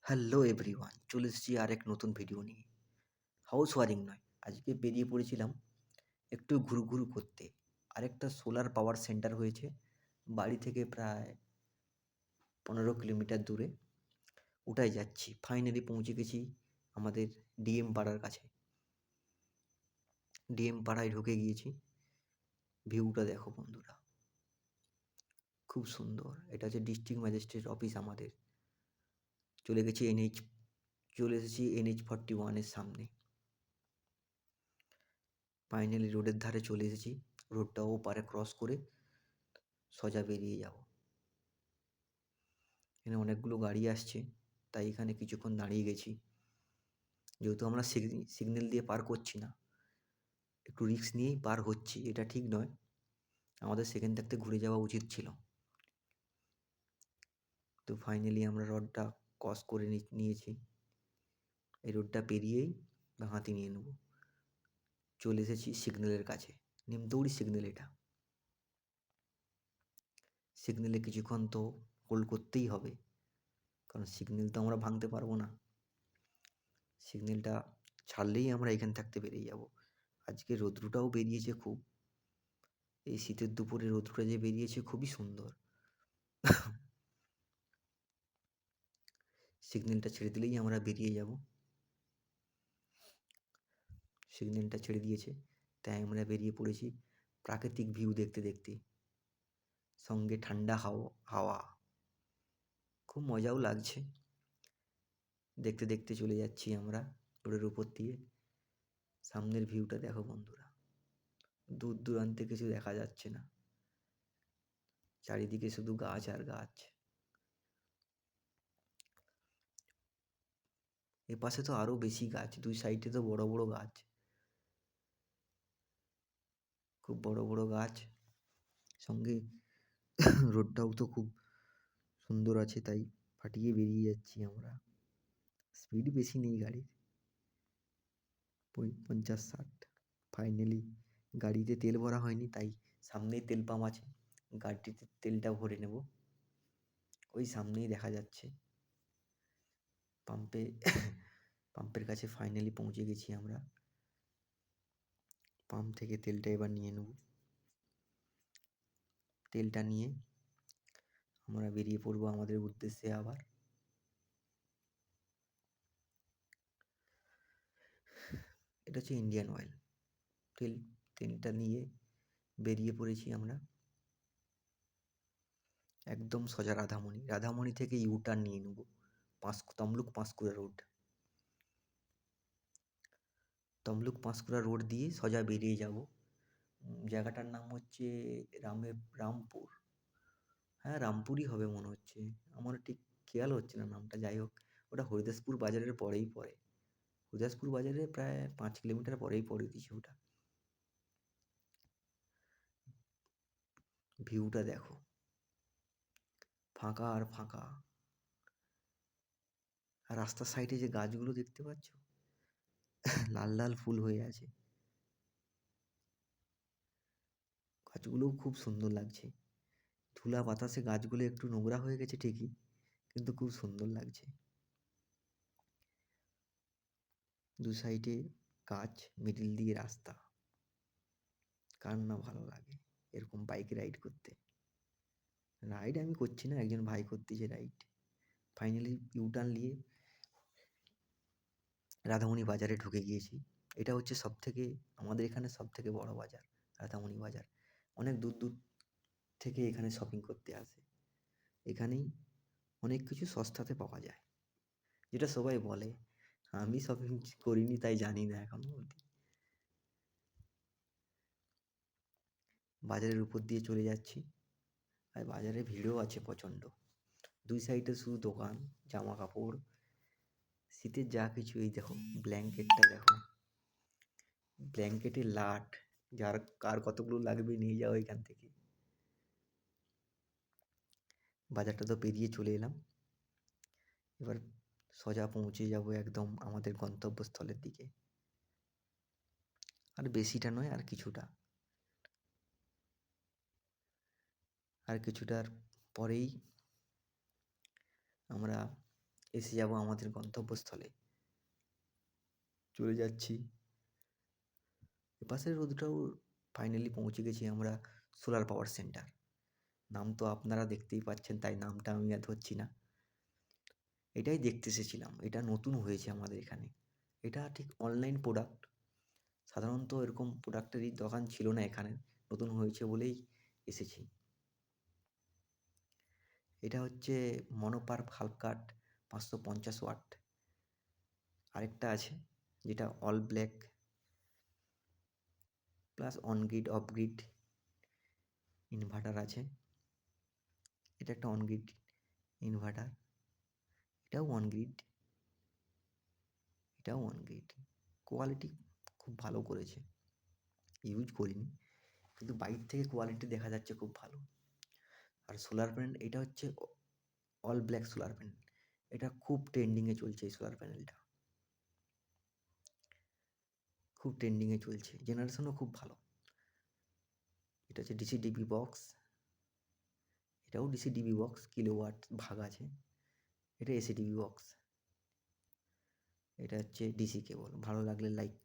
Hello everyone, চলে এসেছি আর এক নতুন ভিডিও নিয়ে। হাউস ওয়ারিং নয়, আজকে বেরিয়ে পড়েছিলাম একটু ঘুরঘুর করতে। আরেকটা সোলার পাওয়ার সেন্টার হয়েছে বাড়ি থেকে প্রায় 15 কিলোমিটার দূরে। ওটাই যাচ্ছি। ফাইনালি পৌঁছে গেছি আমাদের ডিএম পাড়ার কাছে। ডিএম পাড়ায় ঢুকে গিয়েছি। ভিউটা দেখো বন্ধুরা, খুব সুন্দর। এটা হচ্ছে ডিস্ট্রিক্ট ম্যাজিস্ট্রেট অফিস আমাদের। চলে গেছি চলে এসেছি NH-41-এর সামনে। ফাইনালি রোডের ধারে চলে এসেছি। রোডটা ওপারে ক্রস করে সোজা বেরিয়ে যাব। এখানে অনেকগুলো গাড়ি আসছে, তাই এখানে কিছুক্ষণ দাঁড়িয়ে গেছি। যেহেতু আমরা সিগন্যাল দিয়ে পার করছি না, একটু রিস্ক নিয়েই পার হচ্ছি। এটা ঠিক নয়, আমাদের সেখান থাকতে ঘুরে যাওয়া উচিত ছিল। তো ফাইনালি আমরা রোডটা ক্রস করে নিয়েছি। এই রোডটা পেরিয়েই হাতি নিয়ে নেব। চলে এসেছি সিগন্যালের কাছে। নিমতৌড়ি সিগন্যাল এটা। সিগন্যালে কিছুক্ষণ তো হোল্ড করতেই হবে, কারণ সিগন্যাল তো আমরা ভাঙতে পারবো না। সিগন্যালটা ছাড়লেই আমরা এখান থাকতে বেরিয়ে যাব। আজকে রৌদ্রটাও বেরিয়েছে খুব। এই শীতের দুপুরে রৌদ্রটা যে বেরিয়েছে খুবই সুন্দর। সিগন্যালটা ছেড়ে দিলেই আমরা বেরিয়ে যাব। সিগন্যালটা ছেড়ে দিয়েছে, তাই আমরা বেরিয়ে পড়েছি প্রাকৃতিক ভিউ দেখতে দেখতে। সঙ্গে ঠান্ডা হাওয়া, খুব মজাও লাগছে। দেখতে দেখতে চলে যাচ্ছি আমরা রোডের উপর দিয়ে। সামনের ভিউটা দেখো বন্ধুরা, দূর দূরান্তে কিছু দেখা যাচ্ছে না, চারিদিকে শুধু গাছ আর গাছ। এপাশে তো আরো বেশি গাছ, দুই সাইডে তো বড় বড় গাছ, খুব বড় বড় গাছ। সঙ্গে রোডটাও তো খুব সুন্দর আছে, তাই ফাটিয়ে বেরিয়ে যাচ্ছি আমরা। স্পিড বেশি নেই গাড়ির, 50-60। ফাইনালি গাড়িতে তেল ভরা হয়নি, তাই সামনেই তেল পাম্প আছে, গাড়িটিতে তেলটা ভরে নেব। ওই সামনেই দেখা যাচ্ছে পাম্পে। পাম্পের কাছে ফাইনালি পৌঁছে গেছি আমরা। পাম্প থেকে তেলটা এবার নিয়ে নেব। তেলটা নিয়ে আমরা বেরিয়ে পড়বো আমাদের উদ্দেশ্যে আবার। এটা হচ্ছে ইন্ডিয়ান অয়েল। তেলটা নিয়ে বেরিয়ে পড়েছি আমরা একদম সোজা রাধামণি থেকে ইউটার্ন নিয়ে নেব তমলুক পাঁশকুড়া রোড। তমলুক পাঁশকুড়া রোড দিয়ে সোজা বেরিয়ে যাব। জায়গাটার নাম হচ্ছে রামপুর। হ্যাঁ, রামপুরই হবে মনে হচ্ছে, আমার ঠিক খেয়াল হচ্ছে না নামটা। যাই হোক, ওটা হরিদাসপুর বাজারের পরেই পড়ে। হরিদাসপুর বাজারে প্রায় 5 কিলোমিটার পরেই পড়ে দিচ্ছে ওটা। ভিউটা দেখো, ফাঁকা আর ফাঁকা। আর রাস্তার সাইডে যে গাছগুলো দেখতে পাচ্ছ, লাল লাল ফুল হয়ে আছে। গাছগুলোও খুব সুন্দর লাগছে। ধুলা বাতাসে গাছগুলো একটু নোংরা হয়ে গেছে ঠিকই, কিন্তু খুব সুন্দর লাগছে। দু সাইডে গাছ, মিডিল দিয়ে রাস্তা। কার না ভালো লাগে এরকম বাইক রাইড করতে? রাইড আমি করছি না, একজন ভাই করতেছে রাইড। ফাইনালি ইউটার্ন নিয়ে রাধামণি বাজারে ঢুকে গিয়েছি। এটা হচ্ছে আমাদের এখানে সবথেকে বড় বাজার, রাধামণি বাজার। অনেক দূর দূর থেকে এখানে শপিং করতে আসে। এখানেই অনেক কিছু সস্তাতে পাওয়া যায়, যেটা সবাই বলে। আমি শপিং করিনি তাই জানি না এখনো অবধি। বাজারের উপর দিয়ে চলে যাচ্ছি, আর বাজারে ভিড়ও আছে প্রচণ্ড। দুই সাইডে শুধু দোকান, জামা কাপড়, শীতের যা কিছু। এই দেখো ব্ল্যাঙ্কেটটা দেখো, ব্ল্যাঙ্কেটের লাট, কার কতগুলো লাগবে নিয়ে যাও এখান থেকে। বাজারটা তো পেরিয়ে চলে এলাম, এবার সোজা পৌঁছে যাব একদম আমাদের গন্তব্যস্থলের দিকে। আর বেশিটা নয়, আর কিছুটার পরেই আমরা এসে যাব আমাদের গন্তব্যস্থলে। চলে যাচ্ছি। এপাশের রোডটাও ফাইনালি পৌঁছে গেছি আমরা সোলার পাওয়ার সেন্টার। নাম তো আপনারা দেখতেই পাচ্ছেন, তাই নামটা আমি আর ধরছি না। এটাই দেখতে এসেছিলাম। এটা নতুন হয়েছে আমাদের এখানে। এটা ঠিক অনলাইন প্রোডাক্ট। সাধারণত এরকম প্রোডাক্টেরই দোকান ছিল না এখানে, নতুন হয়েছে বলেই এসেছি। এটা হচ্ছে মনোপার হালকাট 550 ওয়াট। আরেকটা আছে যেটা all black plus on grid of grid inverter আছে। এটা একটা অন গ্রিড ইনভার্টার। এটাও অন গ্রিড, এটাও অন গ্রিড। কোয়ালিটি খুব ভালো করেছে। ইউজ করিনি, কিন্তু বাইরে থেকে কোয়ালিটি দেখা যাচ্ছে খুব ভালো। আর সোলার প্যানেল এটা হচ্ছে অল ব্ল্যাক সোলার প্যানেল। এটা খুব ট্রেন্ডিংয়ে চলছে এই সোলার প্যানেলটা, খুব ট্রেন্ডিংয়ে চলছে, জেনারেশনও খুব ভালো। এটা হচ্ছে ডিসি ডিবি বক্স। এটাও ডিসি ডিবি বক্স, কিলোওয়াট ভাগ আছে। এটা এসি ডিবি বক্স। এটা হচ্ছে ডিসি কেবল। ভালো লাগলে লাইক